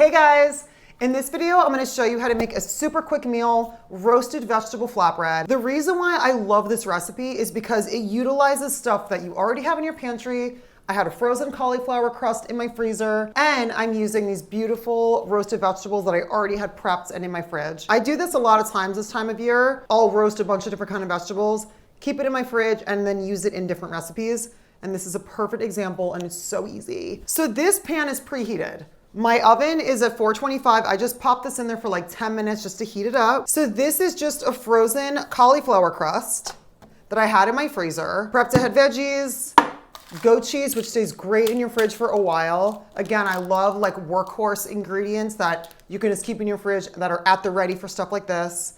Hey guys! In this video, I'm gonna show you how to make a super quick meal, roasted vegetable flatbread. The reason why I love this recipe is because it utilizes stuff that you already have in your pantry. I had a frozen cauliflower crust in my freezer, and I'm using these beautiful roasted vegetables that I already had prepped and in my fridge. I do this a lot of times this time of year. I'll roast a bunch of different kind of vegetables, keep it in my fridge, and then use it in different recipes. And this is a perfect example, and it's so easy. So this pan is preheated. My oven is at 425. I just popped this in there for like 10 minutes just to heat it up. So this is just a frozen cauliflower crust that I had in my freezer. Prepped ahead veggies, goat cheese, which stays great in your fridge for a while. Again, I love like workhorse ingredients that you can just keep in your fridge that are at the ready for stuff like this.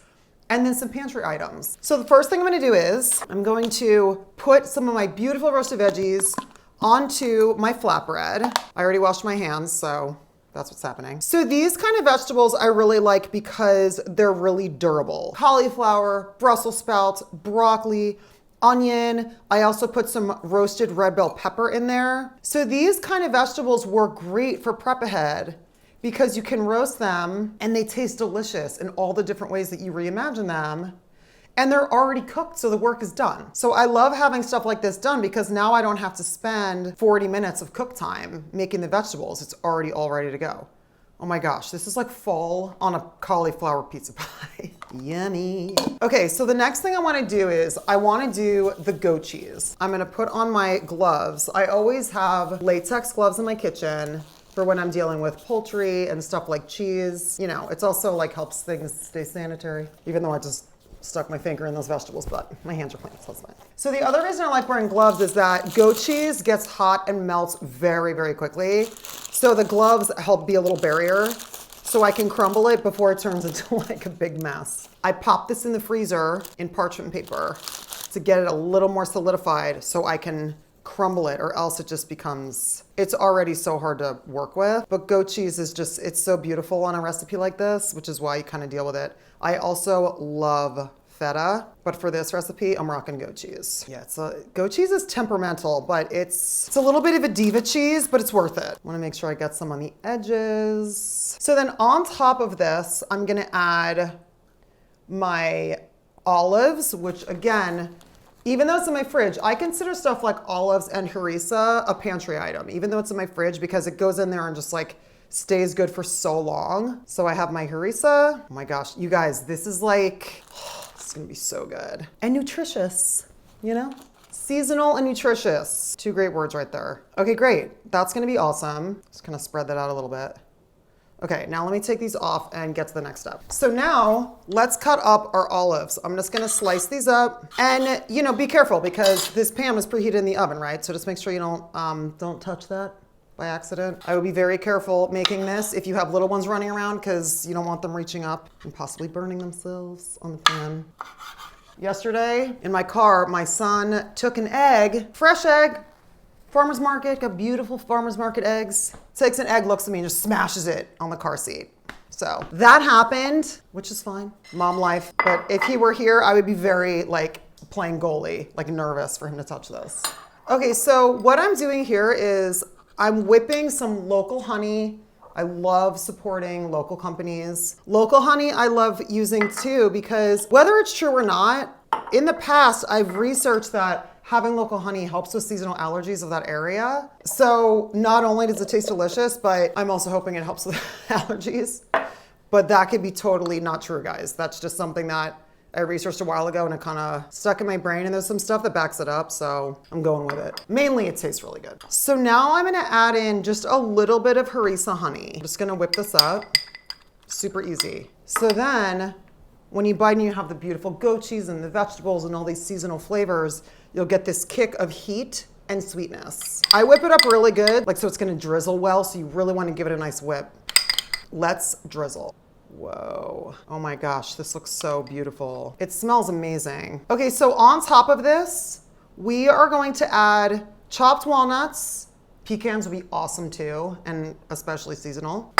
And then some pantry items. So the first thing I'm gonna do is I'm going to put some of my beautiful roasted veggies onto my flatbread. I already washed my hands, so that's what's happening. So these kind of vegetables I really like because they're really durable. Cauliflower, Brussels sprouts, broccoli, onion. I also put some roasted red bell pepper in there. So these kind of vegetables work great for prep ahead because you can roast them and they taste delicious in all the different ways that you reimagine them. And they're already cooked, so the work is done. So I love having stuff like this done because now I don't have to spend 40 minutes of cook time making the vegetables. It's already all ready to go. Oh my gosh, this is like fall on a cauliflower pizza pie. Yummy. Okay, so the next thing I wanna do is I wanna do the goat cheese. I'm gonna put on my gloves. I always have latex gloves in my kitchen for when I'm dealing with poultry and stuff like cheese. You know, it's also like helps things stay sanitary, even though I just stuck my finger in those vegetables, but my hands are clean, so that's fine. So the other reason I like wearing gloves is that goat cheese gets hot and melts very, very quickly. So the gloves help be a little barrier so I can crumble it before it turns into like a big mess. I pop this in the freezer in parchment paper to get it a little more solidified so I can crumble it, or else it just becomes, it's already so hard to work with. But goat cheese is just, it's so beautiful on a recipe like this, which is why you kind of deal with it. I also love feta, but for this recipe, I'm rocking goat cheese. Yeah, goat cheese is temperamental, but it's a little bit of a diva cheese, but it's worth it. I wanna make sure I get some on the edges. So then on top of this, I'm gonna add my olives, which again, even though it's in my fridge, I consider stuff like olives and harissa a pantry item, even though it's in my fridge, because it goes in there and just like stays good for so long. So I have my harissa. Oh my gosh, you guys, this is like, this is gonna be so good. And nutritious, you know? Seasonal and nutritious. Two great words right there. Okay, great. That's gonna be awesome. Just kind of spread that out a little bit. Okay, now let me take these off and get to the next step. So now let's cut up our olives. I'm just gonna slice these up, and you know, be careful because this pan was preheated in the oven, right? So just make sure you don't touch that by accident. I would be very careful making this if you have little ones running around because you don't want them reaching up and possibly burning themselves on the pan. Yesterday in my car, my son took an egg, fresh egg, farmer's market, got beautiful farmer's market eggs. Takes an egg, looks at me, and just smashes it on the car seat. So that happened, which is fine, mom life. But if he were here, I would be very like playing goalie, like nervous for him to touch this. Okay, so what I'm doing here is I'm whipping some local honey. I love supporting local companies. Local honey I love using too, because whether it's true or not, in the past, I've researched that having local honey helps with seasonal allergies of that area. So not only does it taste delicious, but I'm also hoping it helps with allergies. But that could be totally not true, guys. That's just something that I researched a while ago and it kind of stuck in my brain, and there's some stuff that backs it up, so I'm going with it. Mainly it tastes really good. So now I'm gonna add in just a little bit of harissa honey. I'm just gonna whip this up, super easy. So then, when you bite and you have the beautiful goat cheese and the vegetables and all these seasonal flavors, you'll get this kick of heat and sweetness. I whip it up really good, like so it's gonna drizzle well, so you really wanna give it a nice whip. Let's drizzle. Whoa, oh my gosh, this looks so beautiful. It smells amazing. Okay, so on top of this, we are going to add chopped walnuts. Pecans would be awesome too, and especially seasonal.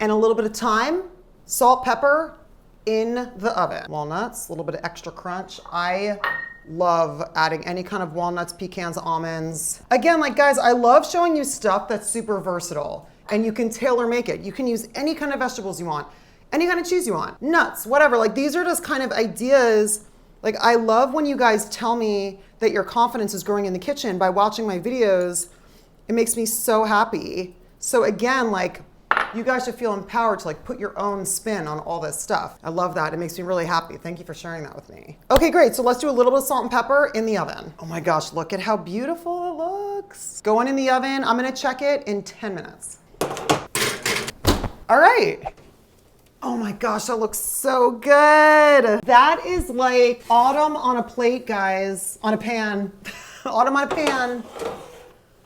And a little bit of thyme, salt, pepper in the oven. Walnuts, a little bit of extra crunch. I love adding any kind of walnuts, pecans, almonds. Again, like guys, I love showing you stuff that's super versatile. and you can tailor make it. You can use any kind of vegetables you want, any kind of cheese you want, nuts, whatever. Like these are just kind of ideas. Like I love when you guys tell me that your confidence is growing in the kitchen by watching my videos. It makes me so happy. So again, like you guys should feel empowered to like put your own spin on all this stuff. I love that. It makes me really happy. Thank you for sharing that with me. Okay, great. So let's do a little bit of salt and pepper in the oven. Oh my gosh, look at how beautiful it looks. Going in the oven. I'm gonna check it in 10 minutes. All right. Oh my gosh, that looks so good. That is like autumn on a plate, guys. On a pan. Autumn on a pan.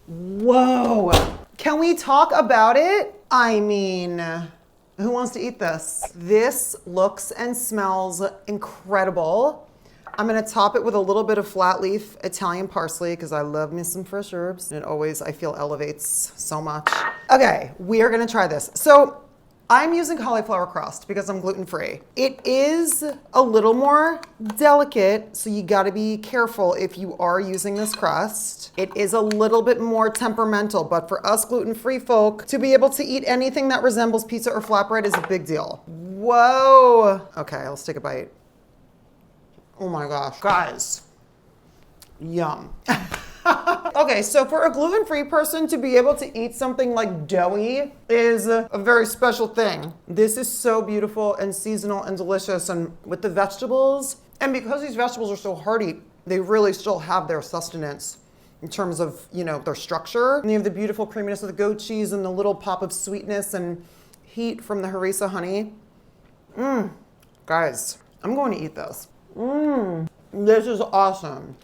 Whoa. Can we talk about it? I mean, who wants to eat this? This looks and smells incredible. I'm gonna top it with a little bit of flat leaf Italian parsley because I love me some fresh herbs. And it always, I feel, elevates so much. Okay, we are gonna try this. So I'm using cauliflower crust because I'm gluten-free. It is a little more delicate, so you gotta be careful if you are using this crust. It is a little bit more temperamental, but for us gluten-free folk, to be able to eat anything that resembles pizza or flatbread is a big deal. Whoa. Okay, let's take a bite. Oh my gosh, guys, yum. Okay, so for a gluten-free person to be able to eat something like doughy is a very special thing. This is so beautiful and seasonal and delicious, and with the vegetables, and because these vegetables are so hearty, they really still have their sustenance in terms of, you know, their structure. And you have the beautiful creaminess of the goat cheese and the little pop of sweetness and heat from the harissa honey. Guys, I'm going to eat this. This is awesome.